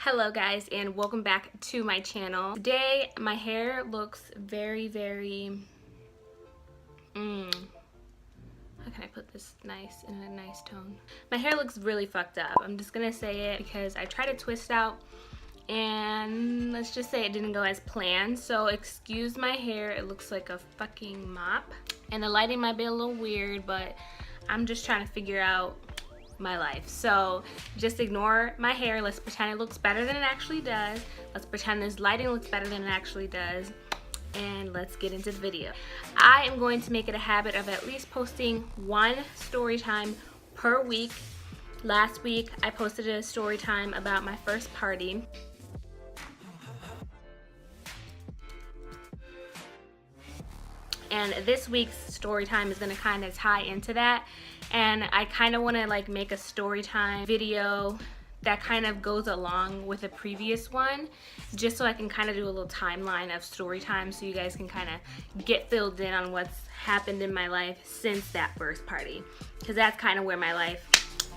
Hello guys, and welcome back to my channel. Today my hair looks very how can I put this nice in a nice tone? My hair looks really fucked up. I'm just gonna say it because I tried to twist out and let's just say it didn't go as planned. So excuse my hair, it looks like a fucking mop. And the lighting might be a little weird, but I'm just trying to figure out my life. So just ignore my hair. Let's pretend it looks better than it actually does. Let's pretend this lighting looks better than it actually does. And let's get into the video. I am going to make it a habit of at least posting one story time per week. Last week I posted a story time about my first party. And this week's story time is going to kind of tie into that. And I kind of want to like make a story time video that kind of goes along with the previous one, just so I can kind of do a little timeline of story time so you guys can kind of get filled in on what's happened in my life since that first party, because that's kind of where my life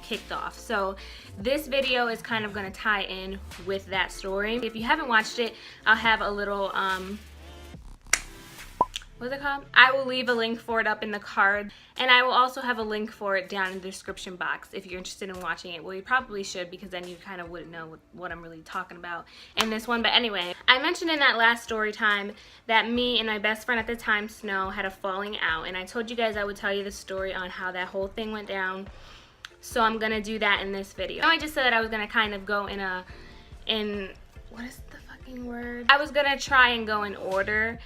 kicked off. So this video is kind of going to tie in with that story. If you haven't watched it, I'll have a little what's it called? I will leave a link for it up in the card, and I will also have a link for it down in the description box if you're interested in watching it. Well, you probably should, because then you kind of wouldn't know what I'm really talking about in this one. But anyway, I mentioned in that last story time that me and my best friend at the time, Snow, had a falling out, and I told you guys I would tell you the story on how that whole thing went down. So I'm gonna do that in this video. I just said that I was gonna kind of go in what is the fucking word? I was gonna try and go in order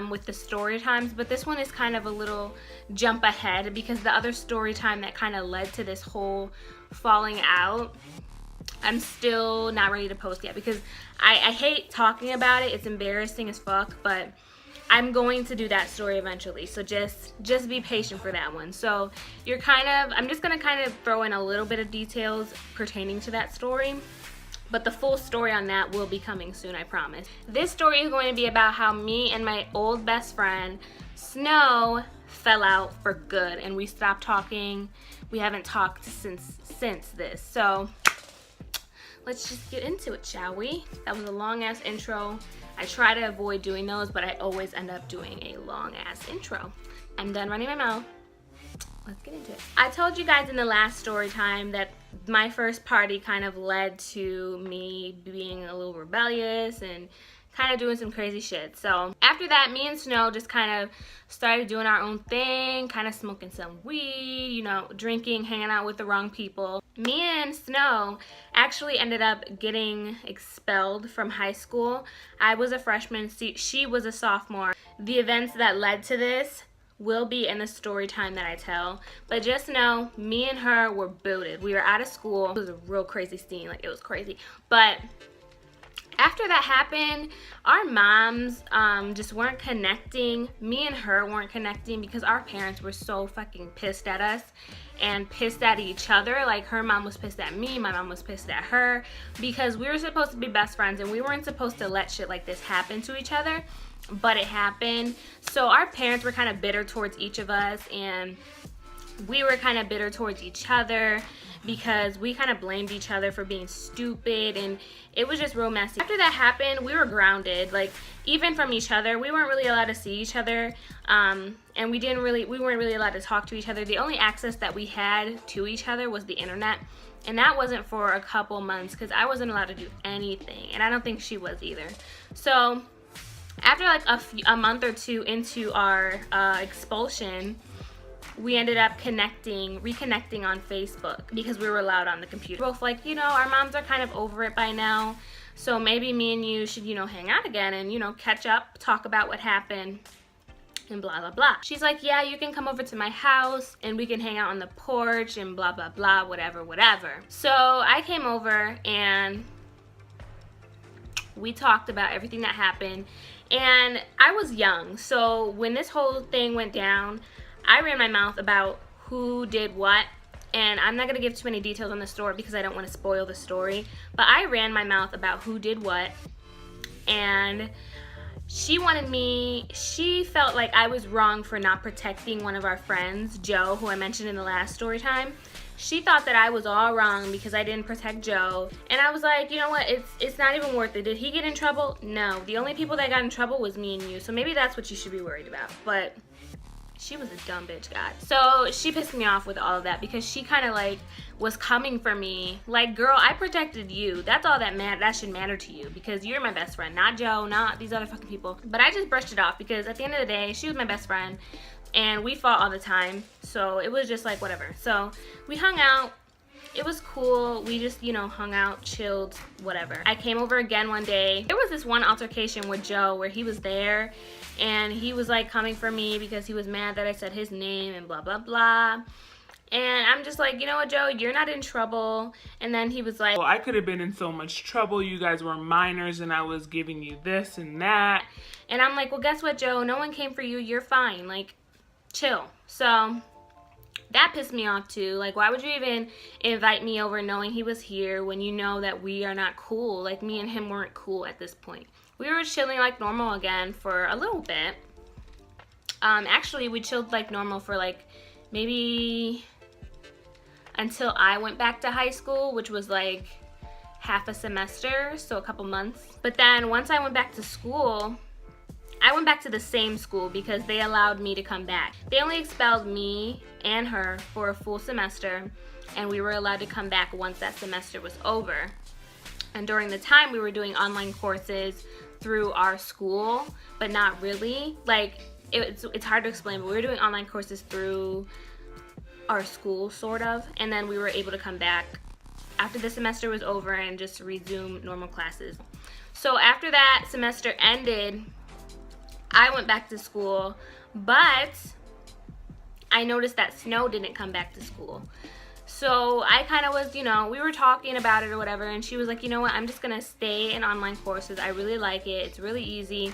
with the story times, but this one is kind of a little jump ahead because the other story time that kind of led to this whole falling out, I'm still not ready to post yet because I hate talking about it. It's embarrassing as fuck, but I'm going to do that story eventually, so just be patient for that one. So I'm just gonna kind of throw in a little bit of details pertaining to that story, but the full story on that will be coming soon, I promise. This story is going to be about how me and my old best friend, Snow, fell out for good, and we stopped talking. We haven't talked since this. So let's just get into it, shall we? That was a long-ass intro. I try to avoid doing those, but I always end up doing a long-ass intro. I'm done running my mouth. Let's get into it. I told you guys in the last story time that my first party kind of led to me being a little rebellious and kind of doing some crazy shit. So after that, me and Snow just kind of started doing our own thing, kind of smoking some weed, you know, drinking, hanging out with the wrong people. Me and Snow actually ended up getting expelled from high school. I was a freshman, she was a sophomore. The events that led to this will be in the story time that I tell, but just know me and her were booted. We were out of school. It was a real crazy scene, like it was crazy. But after that happened, our moms just weren't connecting. Me and her weren't connecting because our parents were so fucking pissed at us and pissed at each other. Like her mom was pissed at me, my mom was pissed at her, because we were supposed to be best friends and we weren't supposed to let shit like this happen to each other, but it happened. So our parents were kind of bitter towards each of us, and we were kind of bitter towards each other because we kind of blamed each other for being stupid, and it was just real messy. After that happened, we were grounded, like even from each other. We weren't really allowed to see each other, and we weren't really allowed to talk to each other. The only access that we had to each other was the internet, and that wasn't for a couple months because I wasn't allowed to do anything, and I don't think she was either. So after like a month or two into our expulsion, we ended up reconnecting on Facebook because we were allowed on the computer. Both like, you know, our moms are kind of over it by now, so maybe me and you should, you know, hang out again and, you know, catch up, talk about what happened, and blah, blah, blah. She's like, yeah, you can come over to my house and we can hang out on the porch and blah, blah, blah, whatever, whatever. So I came over and we talked about everything that happened, and I was young, so when this whole thing went down, I ran my mouth about who did what, and I'm not going to give too many details on the story because I don't want to spoil the story, but I ran my mouth about who did what, and she felt like I was wrong for not protecting one of our friends, Joe, who I mentioned in the last story time. She thought that I was all wrong because I didn't protect Joe. And I was like, you know what, it's not even worth it. Did he get in trouble? No. The only people that got in trouble was me and you. So maybe that's what you should be worried about. But she was a dumb bitch, God. So she pissed me off with all of that because she kind of like was coming for me. Like, girl, I protected you. That's all that should matter to you because you're my best friend, not Joe, not these other fucking people. But I just brushed it off because at the end of the day, she was my best friend. And we fought all the time, so it was just like whatever. So we hung out. It was cool. We just, you know, hung out, chilled, whatever. I came over again one day. There was this one altercation with Joe where he was there and he was like coming for me because he was mad that I said his name and blah, blah, blah. And I'm just like, you know what, Joe, you're not in trouble. And then he was like, well, I could have been in so much trouble. You guys were minors and I was giving you this and that. And I'm like, well, guess what, Joe? No one came for you. You're fine. Like, chill. So that pissed me off too. Like, why would you even invite me over knowing he was here when you know that we are not cool? Like, me and him weren't cool at this point. We were chilling like normal again for a little bit. Actually, we chilled like normal for like maybe until I went back to high school, which was like half a semester, so a couple months. But then once I went back to school, I went back to the same school because they allowed me to come back. They only expelled me and her for a full semester, and we were allowed to come back once that semester was over. And during the time, we were doing online courses through our school, but not really. Like, it's hard to explain, but we were doing online courses through our school, sort of, and then we were able to come back after the semester was over and just resume normal classes. So after that semester ended, I went back to school, but I noticed that Snow didn't come back to school. So I kind of was, you know, we were talking about it or whatever, and she was like, you know what, I'm just going to stay in online courses. I really like it. It's really easy.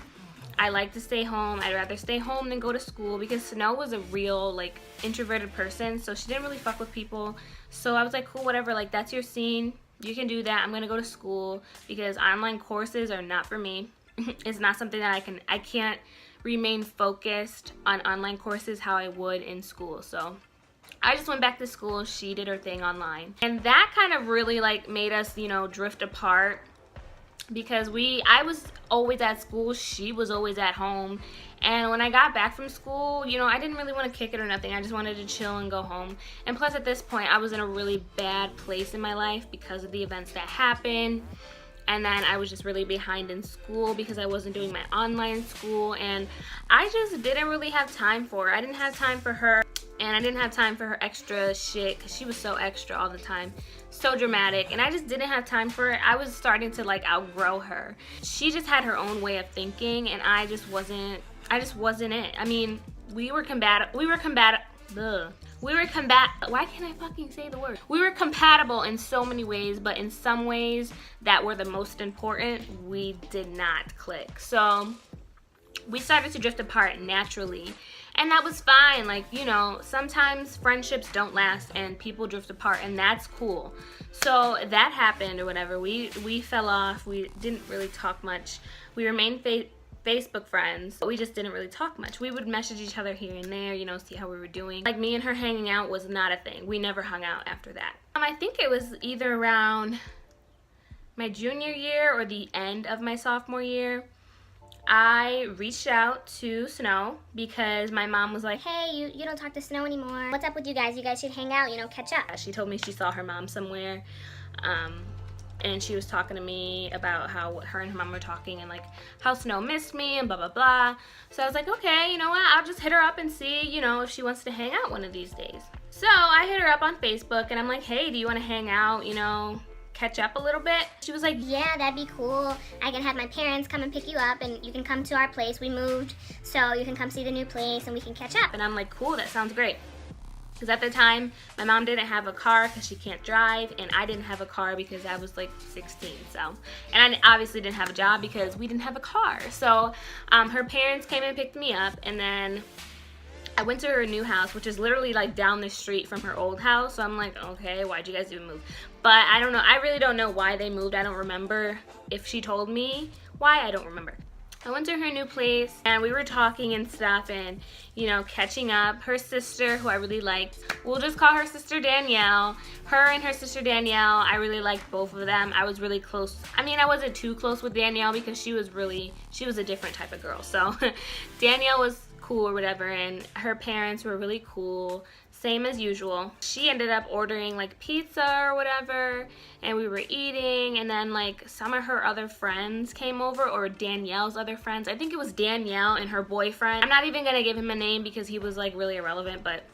I like to stay home. I'd rather stay home than go to school because Snow was a real, like, introverted person, so she didn't really fuck with people. So I was like, cool, whatever, like, that's your scene. You can do that. I'm going to go to school because online courses are not for me. It's not something that I can't remain focused on online courses how I would in school. So I just went back to school. She did her thing online. And that kind of really like made us, you know, drift apart because I was always at school. She was always at home. And when I got back from school, you know, I didn't really want to kick it or nothing. I just wanted to chill and go home. And plus at this point, I was in a really bad place in my life because of the events that happened. And then I was just really behind in school because I wasn't doing my online school. And I just didn't really have time for her. I didn't have time for her. And I didn't have time for her extra shit because she was so extra all the time. So dramatic. And I just didn't have time for it. I was starting to like outgrow her. She just had her own way of thinking. And I just wasn't it. I mean, we were compatible. Why can't I fucking say the word? We were compatible in so many ways, but in some ways that were the most important, we did not click. So we started to drift apart naturally, and that was fine. Like, you know, sometimes friendships don't last and people drift apart, and that's cool. So that happened or whatever. We fell off. We didn't really talk much. We remained Facebook friends, but we just didn't really talk much. We would message each other here and there, you know, see how we were doing. Like, me and her hanging out was not a thing. We never hung out after that. I think it was either around my junior year or the end of my sophomore year. I reached out to Snow because my mom was like, hey, you don't talk to Snow anymore. What's up with you guys? You guys should hang out, you know, catch up. She told me she saw her mom somewhere. And she was talking to me about how her and her mom were talking and like how Snow missed me and blah, blah, blah. So I was like, okay, you know what? I'll just hit her up and see, you know, if she wants to hang out one of these days. So I hit her up on Facebook and I'm like, hey, do you want to hang out, you know, catch up a little bit? She was like, yeah, that'd be cool. I can have my parents come and pick you up and you can come to our place. We moved, so you can come see the new place and we can catch up. And I'm like, cool, that sounds great. Because at the time, my mom didn't have a car because she can't drive, and I didn't have a car because I was like 16, so. And I obviously didn't have a job because we didn't have a car. So her parents came and picked me up, and then I went to her new house, which is literally like down the street from her old house. So I'm like, okay, why'd you guys even move? But I don't know, I really don't know why they moved. I don't remember if she told me why, I don't remember. I went to her new place and we were talking and stuff and, you know, catching up. Her sister, who I really liked, we'll just call her Sister Danielle. Her and her sister Danielle, I really liked both of them. I was really close. I mean, I wasn't too close with Danielle because she was a different type of girl. So Danielle was cool or whatever, and her parents were really cool. Same as usual. She ended up ordering like pizza or whatever, and we were eating, and then like some of her other friends came over, or Danielle's other friends. I think it was Danielle and her boyfriend. I'm not even gonna give him a name because he was like really irrelevant, but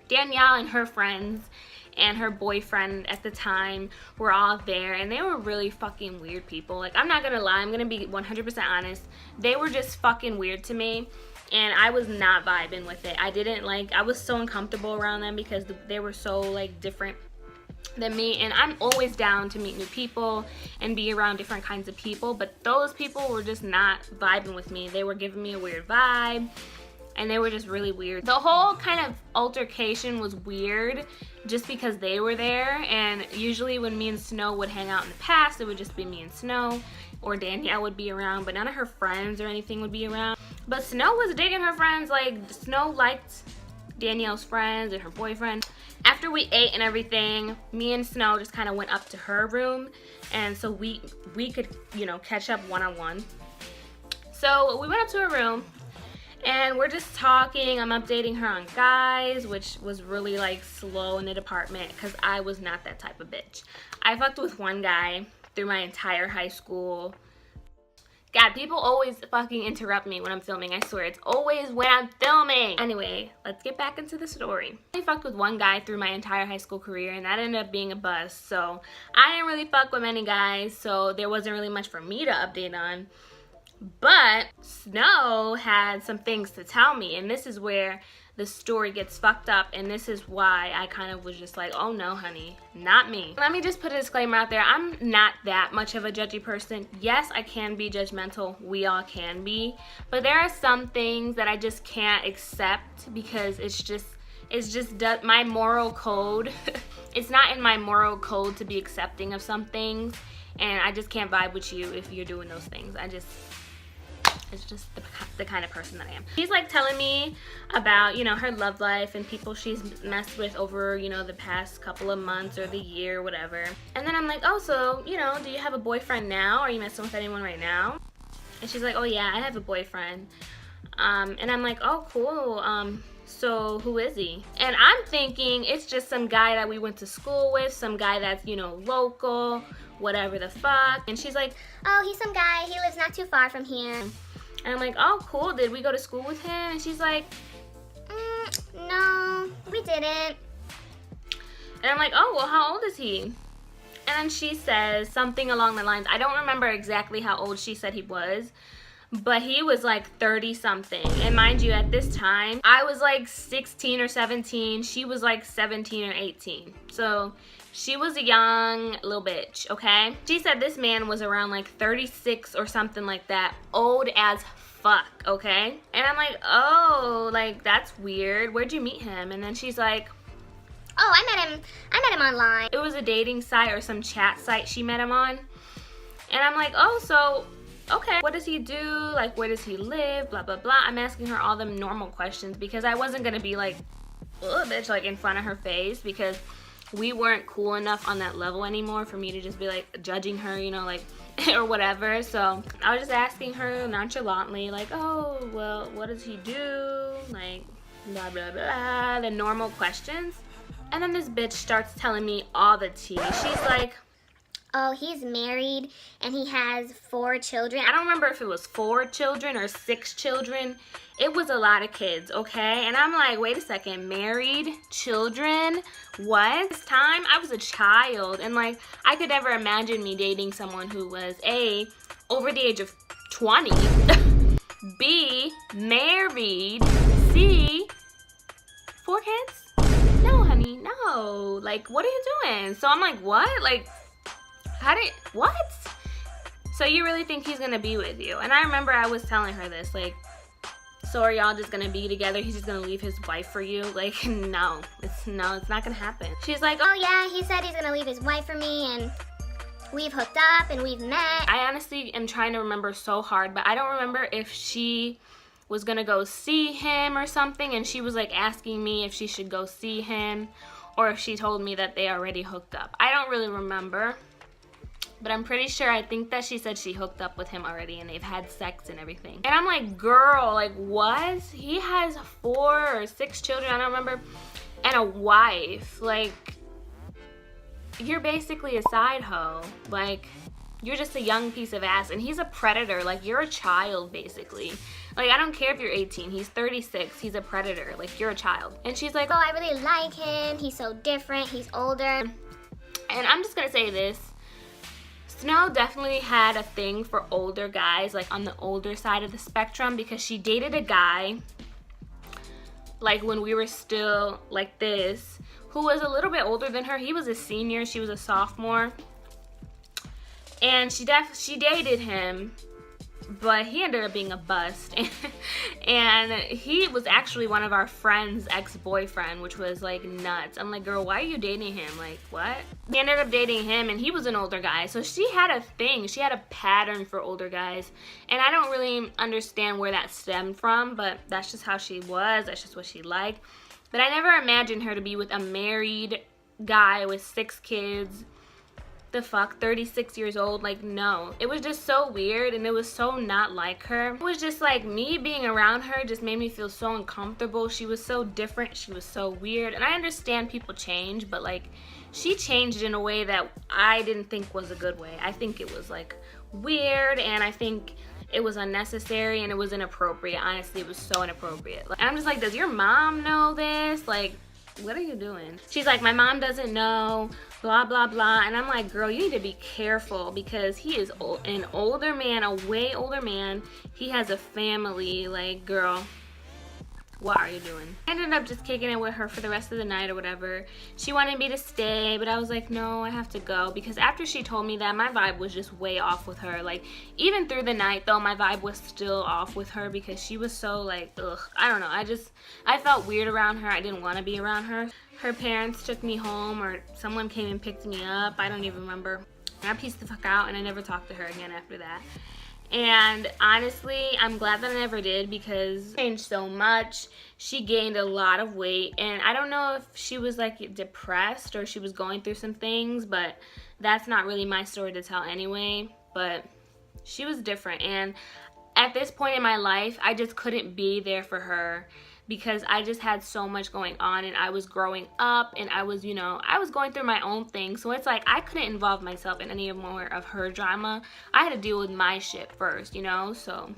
Danielle and her friends and her boyfriend at the time were all there, and they were really fucking weird people. Like, I'm not gonna lie, I'm gonna be 100% honest. They were just fucking weird to me. And I was not vibing with it. I was so uncomfortable around them because they were so like different than me, and I'm always down to meet new people and be around different kinds of people, but those people were just not vibing with me. They were giving me a weird vibe, and they were just really weird. The whole kind of altercation was weird just because they were there, and usually when me and Snow would hang out in the past, it would just be me and Snow, or Danielle would be around, but none of her friends or anything would be around. But Snow was digging her friends. Like, Snow liked Danielle's friends and her boyfriend. After we ate and everything, me and Snow just kind of went up to her room, and so we could, you know, catch up one-on-one. So we went up to her room, and we're just talking. I'm updating her on guys, which was really like slow in the department because I was not that type of bitch. I fucked with one guy through my entire high school. God, people always fucking interrupt me when I'm filming. I swear, it's always when I'm filming. Anyway, let's get back into the story. I fucked with one guy through my entire high school career, and that ended up being a bust. So I didn't really fuck with many guys, so there wasn't really much for me to update on. But Snow had some things to tell me, and this is where the story gets fucked up, and this is why I kind of was just like, oh no, honey, not me. Let me just put a disclaimer out there. I'm not that much of a judgy person. Yes, I can be judgmental. We all can be. But there are some things that I just can't accept because it's just my moral code. It's not in my moral code to be accepting of some things, and I just can't vibe with you if you're doing those things. It's just the kind of person that I am. She's like telling me about, you know, her love life and people she's messed with over, you know, the past couple of months or the year, whatever. And then I'm like, oh, so, you know, do you have a boyfriend now? Are you messing with anyone right now? And she's like, oh yeah, I have a boyfriend. And I'm like, oh, cool. So who is he? And I'm thinking it's just some guy that we went to school with, some guy that's, you know, local, whatever the fuck. And she's like, oh, he's some guy. He lives not too far from here. And I'm like, oh, cool. Did we go to school with him? And she's like, no, we didn't. And I'm like, oh, well, how old is he? And then she says something along the lines, I don't remember exactly how old she said he was, but he was like 30 something. And mind you, at this time, I was like 16 or 17. She was like 17 or 18. So she was a young little bitch, okay? She said this man was around like 36 or something like that, old as fuck, okay? And I'm like, oh, like that's weird. Where'd you meet him? And then she's like, oh, I met him online. It was a dating site or some chat site she met him on. And I'm like, oh, so okay, what does he do? Like, where does he live? Blah, blah, blah. I'm asking her all the normal questions because I wasn't gonna be like, ugh, bitch, like in front of her face, because we weren't cool enough on that level anymore for me to just be like judging her, you know, like, or whatever. So I was just asking her nonchalantly, like, oh, well, what does he do? Like, blah, blah, blah, the normal questions. And then this bitch starts telling me all the tea. She's like, oh, he's married and he has 4 children. I don't remember if it was 4 children or 6 children. It was a lot of kids, okay? And I'm like, wait a second, married, children, what? This time, I was a child, and like, I could never imagine me dating someone who was A, over the age of 20, B, married, C, 4 kids? No, honey, no. Like, what are you doing? So I'm like, what? Like, what? So you really think he's gonna be with you? And I remember I was telling her this, like, so are y'all just gonna be together? He's just gonna leave his wife for you? Like, no, it's not gonna happen. She's like, oh yeah, he said he's gonna leave his wife for me, and we've hooked up and we've met. I honestly am trying to remember so hard, but I don't remember if she was gonna go see him or something, and she was like asking me if she should go see him, or if she told me that they already hooked up. I don't really remember, but I'm pretty sure, I think that she said she hooked up with him already and they've had sex and everything. And I'm like, girl, like what? He has 4 or 6 children, I don't remember, and a wife. Like, you're basically a side hoe. Like, you're just a young piece of ass, and he's a predator. Like, you're a child, basically. Like, I don't care if you're 18, he's 36, he's a predator. Like, you're a child. And she's like, oh, I really like him, he's so different, he's older. And I'm just gonna say this, Snow definitely had a thing for older guys, like on the older side of the spectrum, because she dated a guy, like when we were still like this, who was a little bit older than her. He was a senior, she was a sophomore. And she dated him, but he ended up being a bust. And he was actually one of our friend's ex-boyfriend, which was like nuts. I'm like, girl, why are you dating him? Like, what? We ended up dating him, and he was an older guy. So she had a thing. She had a pattern for older guys. And I don't really understand where that stemmed from, but that's just how she was. That's just what she liked. But I never imagined her to be with a married guy with 6 kids. The fuck, 36 years old. Like, no, it was just so weird, and it was so not like her. It was just like, me being around her just made me feel so uncomfortable. She was so different, she was so weird. And I understand people change, but like, she changed in a way that I didn't think was a good way. I think it was like weird, and I think it was unnecessary, and it was inappropriate. Honestly, it was so inappropriate. Like, I'm just like, does your mom know this? Like, what are you doing? She's like, my mom doesn't know, blah, blah, blah. And I'm like, girl, you need to be careful, because he is an older man, a way older man. He has a family. Like, girl, what are you doing? I ended up just kicking it with her for the rest of the night or whatever. She wanted me to stay, but I was like, no, I have to go, because after she told me that, my vibe was just way off with her. Like, even through the night though, my vibe was still off with her, because she was so like, ugh, I don't know. I felt weird around her. I didn't want to be around her. Her parents took me home, or someone came and picked me up. I don't even remember. And I pieced the fuck out, and I never talked to her again after that. And honestly, I'm glad that I never did, because she changed so much. She gained a lot of weight, and I don't know if she was like depressed or she was going through some things, but that's not really my story to tell anyway. But she was different, and at this point in my life, I just couldn't be there for her, because I just had so much going on, and I was growing up, and I was, you know, I was going through my own thing. So it's like, I couldn't involve myself in any more of her drama. I had to deal with my shit first, you know? So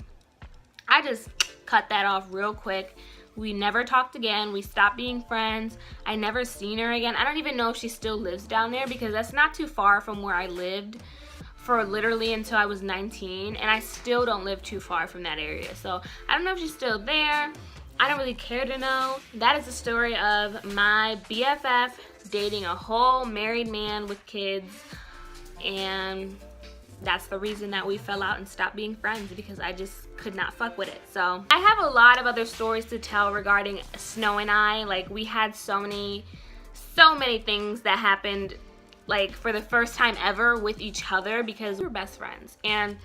I just cut that off real quick. We never talked again. We stopped being friends. I never seen her again. I don't even know if she still lives down there, because that's not too far from where I lived for literally until I was 19, and I still don't live too far from that area. So I don't know if she's still there. I don't really care to know. That is the story of my BFF dating a whole married man with kids, and that's the reason that we fell out and stopped being friends, because I just could not fuck with it. So I have a lot of other stories to tell regarding Snow and I. Like, we had so many things that happened, like, for the first time ever with each other, because we were best friends. And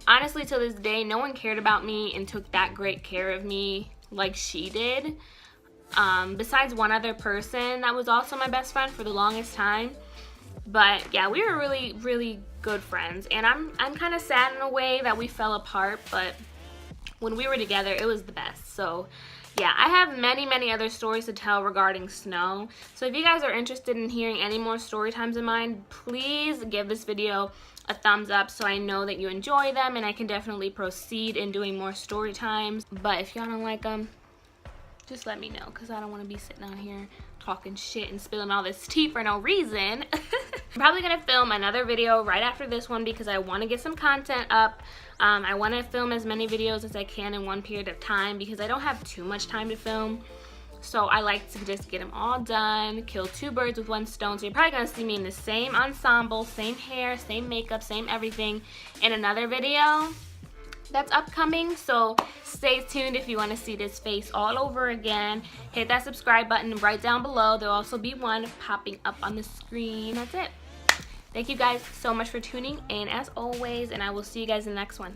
honestly, to this day, no one cared about me and took that great care of me like she did, besides one other person that was also my best friend for the longest time. But yeah, we were really, really good friends, and I'm kind of sad in a way that we fell apart, but when we were together, it was the best. So yeah, I have many other stories to tell regarding Snow. So if you guys are interested in hearing any more story times of mine, please give this video a thumbs up so I know that you enjoy them, and I can definitely proceed in doing more story times. But if y'all don't like them, just let me know, because I don't want to be sitting out here talking shit and spilling all this tea for no reason. I'm probably gonna film another video right after this one, because I want to get some content up. I want to film as many videos as I can in one period of time, because I don't have too much time to film. So I like to just get them all done, kill 2 birds with 1 stone. So you're probably gonna see me in the same ensemble, same hair, same makeup, same everything in another video that's upcoming. So stay tuned if you want to see this face all over again. Hit that subscribe button right down below. There'll also be one popping up on the screen. That's it. Thank you guys so much for tuning in as always, and I will see you guys in the next one.